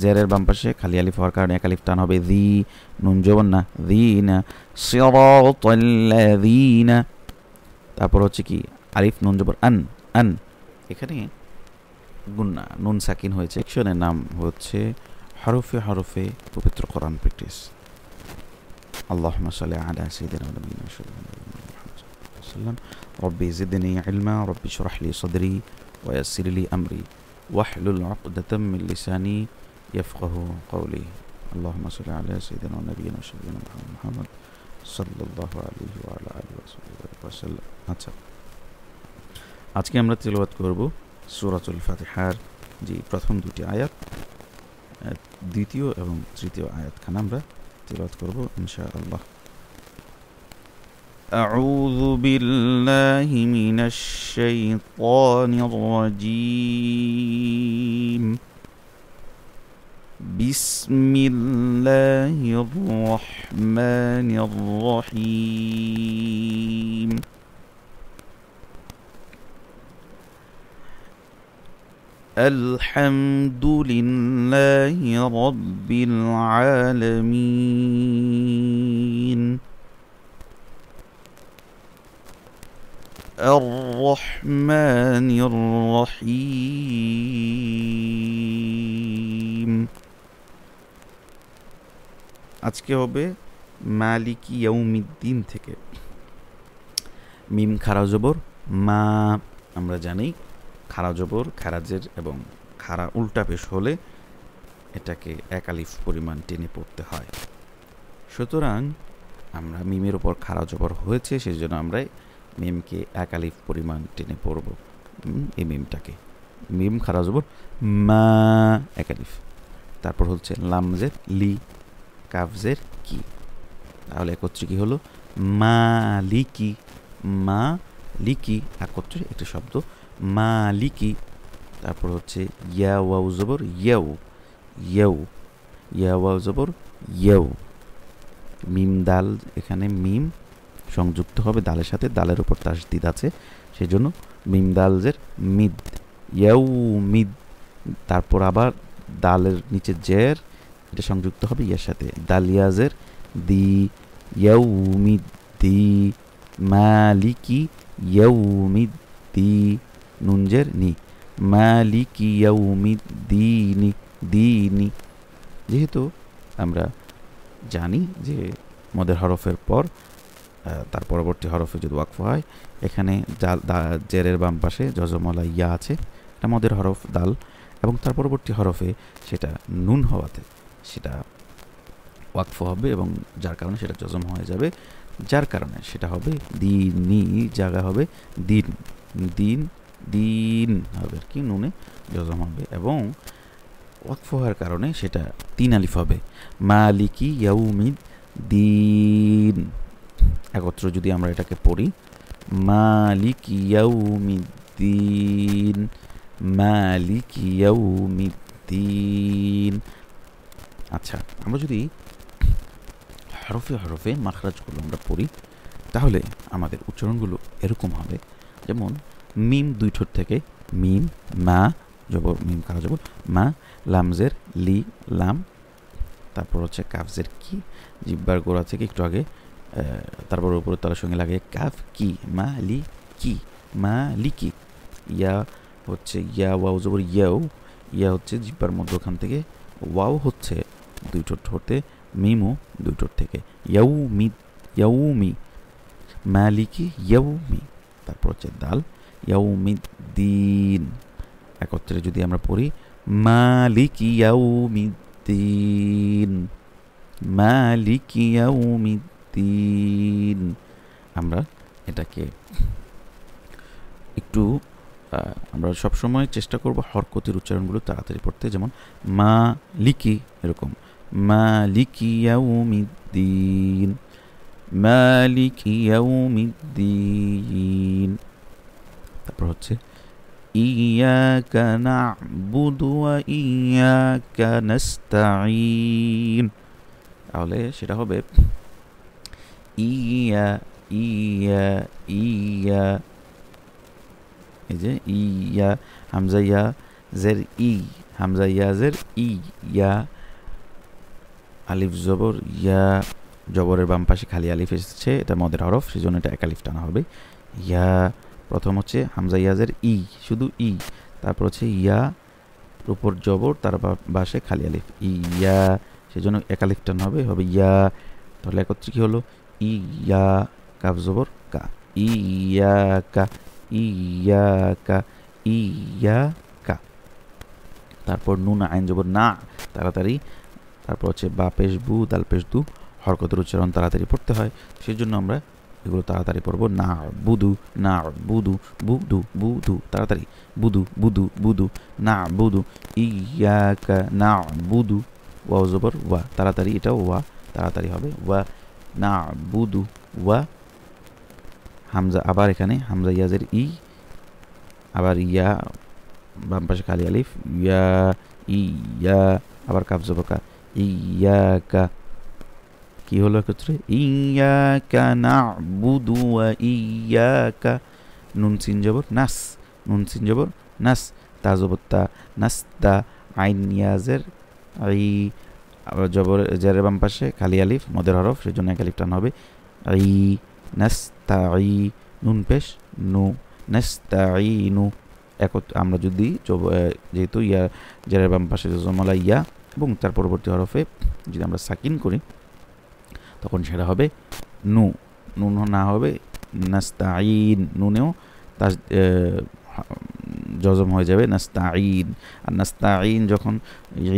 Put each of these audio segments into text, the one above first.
জেরের বাম পাশে খালি আলিফ হওয়ার কারণে এক আলিফ টান হবে, দি নুন জবর না, দিনা সিরাতাল্লাযীনা। তারপর হচ্ছে কি আলিফ নুন জবর আন, আন এখানে গুন্না নুন সাকিন হয়েছে। সেকশনের নাম হচ্ছে হরফে হরফে পবিত্র কোরআন প্র্যাকটিস। আল্লাহুম্মা সাল্লি আলা সাইয়্যিদিনা ওয়া নাবিয়িনা মুহাম্মদ সাল্লাল্লাহু রব্বি জিদনি ইলমা রব্বি ইশরাহ লি সাদরি ওয়া ইয়াসসির লি আমরি ওয়াহলুল উকদাতাম মিন লিসানি ইয়াফকাহু কওলি। আল্লাহুম্মা সাল্লি আলা সাইয়্যিদিনা ওয়া নাবিয়িনা মুহাম্মদ সাল্লাল্লাহু আলাইহি ওয়া আলা আলিহি ওয়া সাল্লাম। আচ্ছা, আজকে আমরা তিলাওয়াত করব সূরাতুল ফাতিহার যে প্রথম দুটি আয়াত, দ্বিতীয় এবং তৃতীয় আয়াতখানা আমরা তিলাওয়াত করব ইনশাআল্লাহ। আউযু বিল্লাহি মিনাশ শাইতানির রাজীম। বিসমিল্লাহির রহমানির রহিম। আলহামদুলিল্লাহি রাব্বিল আলামিন। আর রহমানির রহিম। আজকে হবে মালিকি ইয়াউমিদ্দিন থেকে। মিম খারা জবর মা, আমরা জানি খারা জবর খারাজের এবং খারা উল্টা পেশ হলে এটাকে এক আলিফ পরিমাণ টেনে পড়তে হয়। সুতরাং আমরা মিমের ওপর খারা জবর হয়েছে, সেই জন্য আমরা মিমকে এক আলিফ পরিমাণ টেনে পড়ব। এই মিমটাকে মিম খারা জবর মা এক আলিফ। তারপর হচ্ছে লামজের লি, কাফজের কি, তাহলে একত্রে কি হলো মালিকি। মালিকি একত্রে একটি শব্দ মালিকি। তারপর হচ্ছে ইয়া ওয়াও জবর ইয়াও, ইয়াও ইয়া ওয়াও জবর ইয়াও। মিম দাল, এখানে মিম সংযুক্ত হবে দালের সাথে, দালের উপর তাসদিদ আছে, সেই জন্য মিম দালজের মিদ, ইয়াও মিদ। তারপর আবার দালের নিচে জের, এটা সংযুক্ত হবে ইয়ার সাথে, দালিয়াজের দি, ইয়াও মিদ দি। মালিকি ইয়াও মিদ দি, নুনজের নি, মালিকি ইয়াউমিদ্দিনি দিনি। যেহেতু আমরা জানি যে মদের হরফের পর তার পরবর্তী হরফে যদি ওয়াকফ হয়, এখানে জেরের বাম পাশে জজমলা ইয়া আছে, এটা মদের হরফ দাল, এবং তার পরবর্তী হরফে সেটা নুন হওয়াতে সেটা ওয়াকফ হবে, এবং যার কারণে সেটা জজম হয়ে যাবে, যার কারণে সেটা হবে দিনি, জায়গা হবে দিন, দিন দিন হবে কি নুনে জজম হবে, এবং ওয়াকফ হওয়ার কারণে সেটা তিন আলিফ হবে, মালিকি ইয়াউমিদ দিন। একত্র যদি আমরা এটাকে পড়ি, মালিকি ইয়াউমিদ দিন, মালিকি ইয়াউমিদ দিন। আচ্ছা, আমরা যদি হরফে হরফে মাখরাজগুলো আমরা পড়ি, তাহলে আমাদের উচ্চারণগুলো এরকম হবে, যেমন মিম দুই ঠোঁট থেকে মিম, মা জবর মিম কারা জবর মা, লামজের লি লাম, তারপর হচ্ছে কাফজের কি, জিব্বার গোড়া থেকে একটু আগে, তারপর উপরে তার সঙ্গে লাগে কাফ কি, মা লি কি, মা লি কি। ইয়া হচ্ছে ইয়া ওয়াও জবর ইয়াও, ইয়া হচ্ছে জিব্বার মধ্যখান থেকে, ওয়াও হচ্ছে দুই ঠোঁট হতে, মিমও দুই ঠোঁট থেকে, ইয়াউমি ইয়াউমি, মালিকি ইয়াউমি। তারপর হচ্ছে দাল ইয়াউমিদ্দিন। একত্রে যদি আমরা পড়ি, মালিকি ইয়াউমিদ্দিন, মালিকি ইয়াউমিদ্দিন। আমরা এটাকে একটু আমরা সবসময় চেষ্টা করব হরকতের উচ্চারণগুলো তাড়াতাড়ি পড়তে, যেমন মালিকি এরকম, মালিকি ইয়াউমিদ্দিন, মালিকি ইয়াউমিদ্দিন। তারপর হচ্ছে ইয়াকা না'বুদু ওয়া ইয়াকা নাস্তাঈন, তাহলে সেটা হবে ইয়া ইয়া ইয়া, এই যে ইয়া হামজা ইয়া জের ই, হামজা ইয়াজের ই, ইয়া, আলিফ জবর ইয়া, জবরের বাম পাশে খালি আলিফ এসেছে, এটা মদের হরফ, সেজন্য এটা এক আলিফ টানা হবে। ইয়া, প্রথম হচ্ছে হামজা ইয়াজের ই, শুধু ই, তারপর হচ্ছে ইয়া, উপর জবর, তার পাশে খালি আলিফ, ইয়া, সেজন্য এক আলিফ টানা হবে, হবে ইয়া। তাহলে একত্রে কি হলো? ইয়া, কাফ জবর কা, ইয়া কা, ইয়া কা, ইয়া কা। তারপর নুন আইন জবর না, তাড়াতাড়ি। তারপর হচ্ছে বা পেশ বু, দাল পেশ দু, হরকতের উচ্চারণ তাড়াতাড়ি পড়তে হয়, সেই জন্য আমরা এগুলো তাড়াতাড়ি পড়বো। না বুদু, না বুদু, বুদু বুদু, তাড়াতাড়ি, বুদু বুদু বুদু, না বুদু, ইয়াকা না বুদু, ওয়াও জবর ওয়া, তাড়াতাড়ি, এটাও ওয়া, তাড়াতাড়ি হবে, ওয়া না বুদু, ওয়া। হামজা, আবার এখানে হামজা ইয়াজের ই, আবার ইয়া, বাম পাশে খালি আলিফ, ইয়া, ইয়া, আবার কাফ জবর কা, ইয়াকা, কি হলো একত্রে? ইয়াকা না'বুদু ওয়া ইয়াকা। নুন সিন জবর নাস, নুন সিন জবর নাস, তা জবর তা, নাস্তা, আইন ইয়াজের ই, আবার জবর জেরের বাম পাশে খালি আলিফ, মদের হরফ, সেজন্য এক আলিফ টানা হবে, ই, নাস্তাঈ, নুন পেশ নু, নাস্তাঈনু। আমরা যদি যেহেতু ইয়া, জেরের বাম পাশে জজমলা ইয়া এবং তার পরবর্তী হরফে যদি আমরা সাকিন করি, তখন সেটা হবে নু, নুন না হবে নাস্তাঈন, নুনেও তার জজম হয়ে যাবে নাস্তাঈন। আর নাস্তাঈন যখন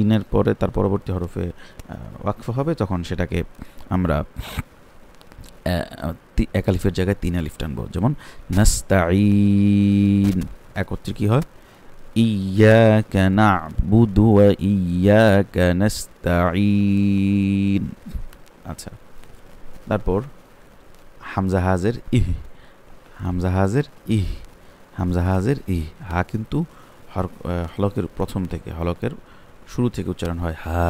ইনের পরে তার পরবর্তী হরফে ওয়াকফ হবে, তখন সেটাকে আমরা এক আলিফের জায়গায় তিন আলিফ টানবো, যেমন নাস্তাঈন। একত্রে কি হয়? ইয়াকা না'বুদু ওয়া ইয়াকা নাস্তাঈন। আচ্ছা, তারপর হামজা হাজের ইহ, হামজা হাজের ইহ, হামজা হাজের ইহ, হা কিন্তু হলকের প্রথম থেকে, হলকের শুরু থেকে উচ্চারণ হয়, হা,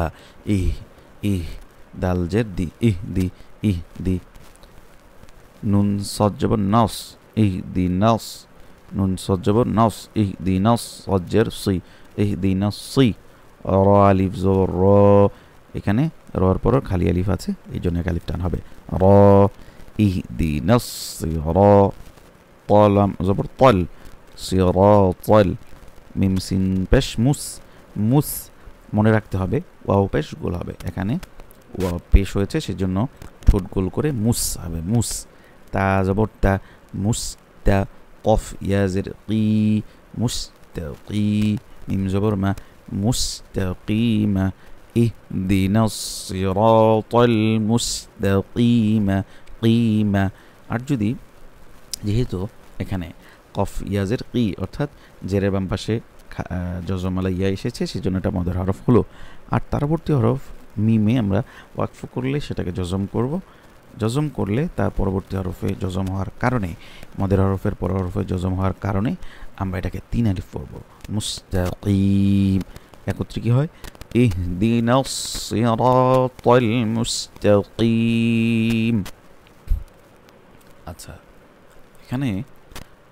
ইহ, ইহ, দাল জের দি, ইহ দি, ইহ দি। নুন সদ জবর নস, ইহ দি নস, নুন সদ জবর নস, ইহ দি নস, সজ্জের সি, ইহ দি নস সি। র আলিফ জবর র, এখানে রর পর খালি আলিফ আছে, এই জন্য এক আলিফ টান হবে, র, ইহ দি নস র, তল জবর তল, সিরাতাল, মিম সিন পেশ মুস, মুস, মনে রাখতে হবে ওয়াও পেশ গোল হবে, এখানে ওয়াও পেশ হয়েছে, সেজন্য ঠোঁট গোল করে মুস হবে, মুস। তা জবর তা, মুস তা, কফ ইয়াজের কি, মুস্তাকি, মিম জবর মা, মুস্তাকিমা, ইহদিনাস সিরাতাল মুস্তাকিমা, কিমা। আর যদি, যেহেতু এখানে কফ ইয়াজের কি, অর্থাৎ জেরের বাম পাশে জজমালা ইয়া এসেছে, সেজন্য এটা মদের হরফ হলো। আর পরবর্তী হরফ মিমে আমরা ওয়াকফ করলে সেটাকে জজম করব, জজম করলে তার পরবর্তী হরফে জজম হওয়ার কারণে, মদের হরফের পর হরফে জজম হওয়ার কারণে আমরা এটাকে তিন আলিফ পড়ব, মুস্তাকিম। একত্রে কি হয়? ইহদিনাস সিরাতাল মুস্তাকিম। আচ্ছা, এখানে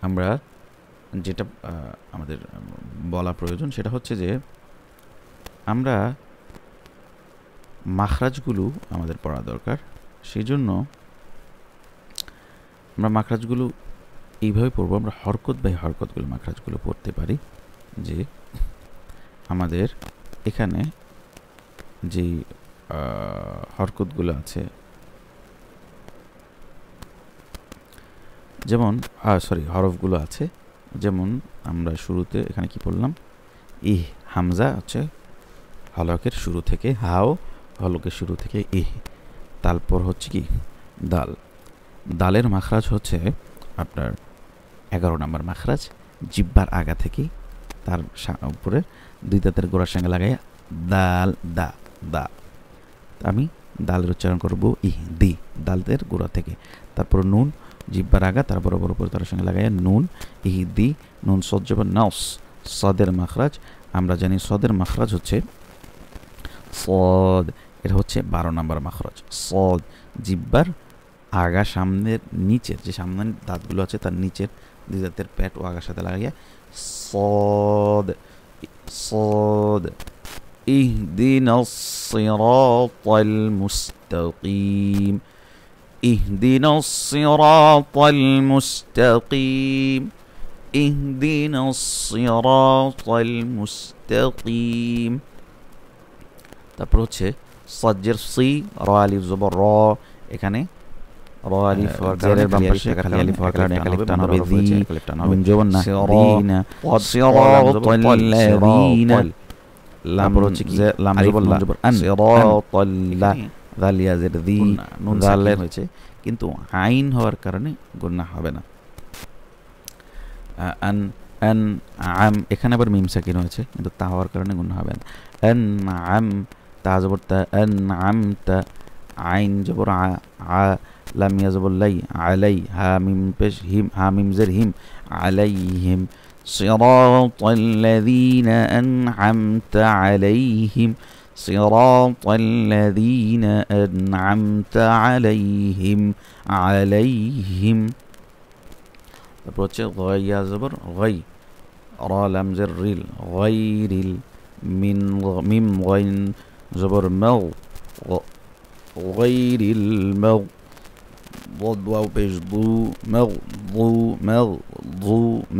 আমরা যেটা আমাদের বলা প্রয়োজন, সেটা হচ্ছে যে আমরা মাখরাজগুলো আমাদের পড়া দরকার, সেই জন্য আমরা মাখরাজগুলো এইভাবে পড়বো। আমরা হরকত বাই হরকতগুলো মাখরাজগুলো পড়তে পারি, যে আমাদের এখানে যে হরকতগুলো আছে, যেমন হরফগুলো আছে, যেমন আমরা শুরুতে এখানে কি পড়লাম, ইহ, হামজা হচ্ছে হলকের শুরু থেকে, হাও হলকের শুরু থেকে ইহ। তারপর হচ্ছে কি দাল, দালের মাখরাজ হচ্ছে আপনার 11 নম্বর মাখরাজ, জিব্বার আগা থেকে তার উপরে দুই দাঁতের গোড়ার সঙ্গে লাগাই দাল, দা দা, আমি দালের উচ্চারণ করব ইহ দি, দালের গোড়া থেকে। তারপর নুন, জিব্বার আগা, তার বরাবর উপরে তার সঙ্গে লাগাই নুন, ইহ দি, নুন সদ জবর নাস, সদের মাখরাজ আমরা জানি, সদের মাখরাজ হচ্ছে সদ, এটা হচ্ছে 12 নম্বর মাখরাজ। সদ, জিব্বার আগা সামনের নিচের যে সামনের দাঁতগুলো আছে তার নিচের দুই দাঁতের প্যাট ও আগার সাথে লাগাইয়া সদ, صاد اهدنا الصراط المستقيم اهدنا الصراط المستقيم اهدنا الصراط المستقيم তারপর হচ্ছে সাজ্জের সি র আলিফ জবর র এখানে র আলিফ হওয়ার কারণে বাম পাশে খালি আলিফ হওয়ার কারণে একালিফ টান হবে দি নুন জবর না দিনা সিরাতাল্লাযিনা লাম হচ্ছে কি লাম জবর লা সিরাতাল্লা দাল ইয়াজের দি নুন সাকিন হয়েছে কিন্তু আইন হওয়ার কারণে গুনাহ হবে না আন আন আম এখানে আবার মিম সাকিন হয়েছে কিন্তু তা হওয়ার কারণে গুনাহ হবে না আন আম তা জবর তা আন আমতা আইন জবর আ লাম ইয়াজবর লাই আলাই হা মিম পেশ হিম হা মিম জের হিম আলাইহিম সিরাতাল্লাযীনা আন'আমতা আলাইহিম সিরাতাল্লাযীনা আন'আমতা আলাইহিম আলাইহিম তারপর হচ্ছে গয়া জবর গাই র লাম জের রিল গাইরিল মিন মিম গাইন জবর মাও গাইরিল মাও ضاد واو بيش ضو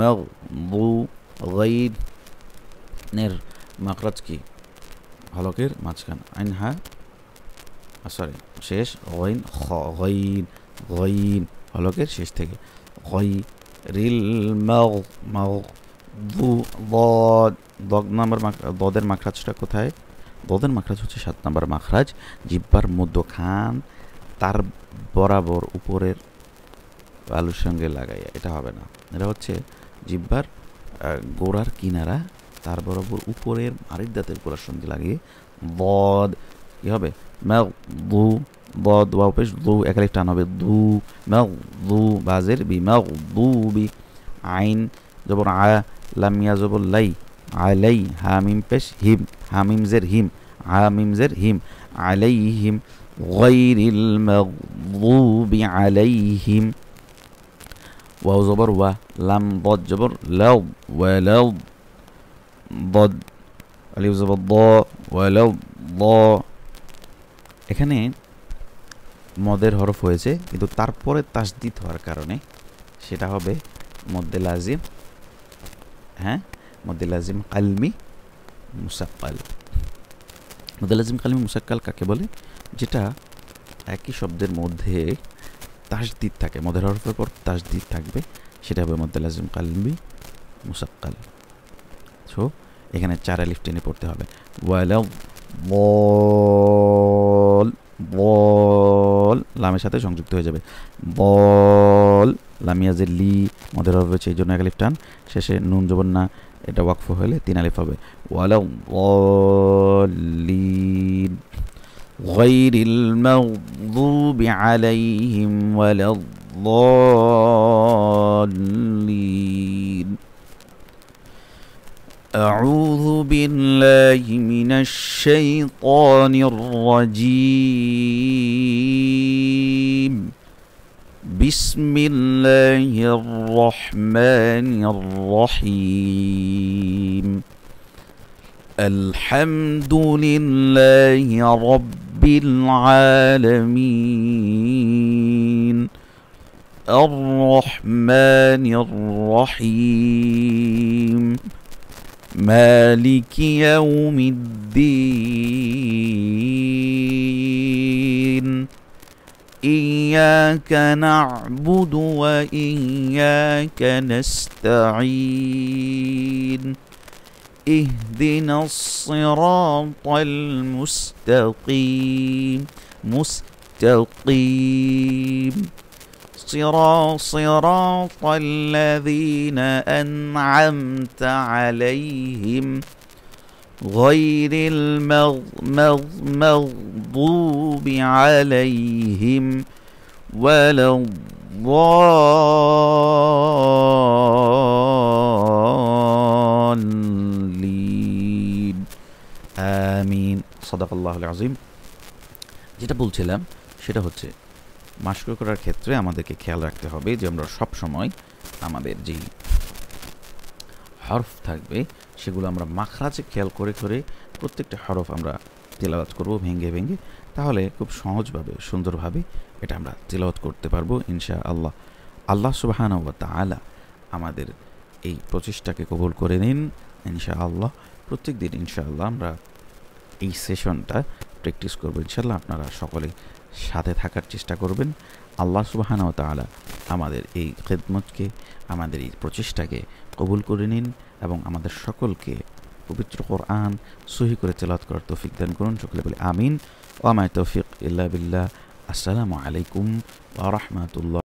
مغضو غير نر مخرج কি হলকের মাঝখান আইনহা সরি শেষ গাইন খ গাইন হলকের শেষ থেকে গাইরিল মাগদু ضاد নাম্বার দদের মাখরাজটা কোথায় দদের মাখরাজ হচ্ছে 7 নাম্বার মাখরাজ জিহ্বার মধ্যখান তার বরাবর উপরের আলুর সঙ্গে লাগাইয়া এটা হবে না এটা হচ্ছে জিহ্বার গোড়ার কিনারা তার বরাবর উপরের আরেক দাঁতের গোড়ার সঙ্গে লাগিয়ে বদ কি হবে মাগদু বদ ওয়াও পেশ দু একালিফ টান হবে দু মাগদু বাজের বি মাগদুবি আইন জবর আ লাম ইয়া জবর লাই আলাই হা মিম পেশ হিম হা মিম জের হিম আলাইহিম غير المغضوب عليهم واو زبر و لام ضاد جبر لو ولو ضد الف زبر ضا ولو ضا এখানে মদের হরফ হয়েছে কিন্তু তারপরে তাসদিদ হওয়ার কারণে সেটা হবে মদ্দে লাজিম হ্যাঁ মদ্দে লাজিম কালমি মুসাক্কাল মদ্দে লাজিম কালমি মুসাক্কাল কাকে বলে যেটা একই শব্দের মধ্যে তাসদিদ থাকে মদের হরফের পর তাসদিদ থাকবে সেটা হবে মদ্দে লাজিম কালমি মুসাক্কাল সো এখানে 4 আলিফ টেনে পড়তে হবে ওয়ালাউ বল বল লামের সাথে সংযুক্ত হয়ে যাবে বল লামিয়াজের লি মদের হরফ হচ্ছে এই জন্য 1 আলিফ টান শেষে নুন জবর না এটা ওয়াকফ হলে 3 আলিফ হবে ওয়ালাউ বলিন غير المغضوب عليهم ولا الضالين أعوذ بالله من الشيطان الرجيم بسم الله الرحمن الرحيم الحمد لله رب العالمين الرحمن الرحيم مالك يوم الدين إياك نعبد وإياك نستعين اهدنا الصراط المستقيم صراط الذين أنعمت عليهم غير المغضوب عليهم ولا الضالين آمين صدق الله العظيم যেটা বলছিলাম সেটা হচ্ছে মাশক করার ক্ষেত্রে আমাদেরকে খেয়াল রাখতে হবে যে আমরা সব সময় আমাদের যেই হরফ থাকবে সেগুলো আমরা মাখরাজে খেয়াল করে করে প্রত্যেকটা হরফ আমরা তিলাওয়াত করব ভেঙে ভেঙে। তাহলে খুব সহজভাবে সুন্দরভাবে এটা আমরা তিলাওয়াত করতে পারবো ইনশাআল্লাহ। আল্লাহ সুবহানাহু ওয়া তাআলা আমাদের এই প্রচেষ্টাকে কবুল করে নিন ইনশাআল্লাহ। প্রত্যেক দিন ইনশাআল্লাহ আমরা এই সেশনটা প্র্যাকটিস করবো ইনশাআল্লাহ। আপনারা সকলে সাথে থাকার চেষ্টা করবেন। আল্লাহ সুবহানাহু ওয়া তাআলা আমাদের এই খিদমতকে, আমাদের এই প্রচেষ্টাকে কবুল করে নিন এবং আমাদের সকলকে পবিত্র কোরআন সহি করে তেলাওয়াত করার তৌফিক দান করুন। সকলে বলি আমিন। ওয়া মা তৌফিক ইল্লা বিল্লাহ। আসসালামু আলাইকুম ওয়া রাহমাতুল্লাহ।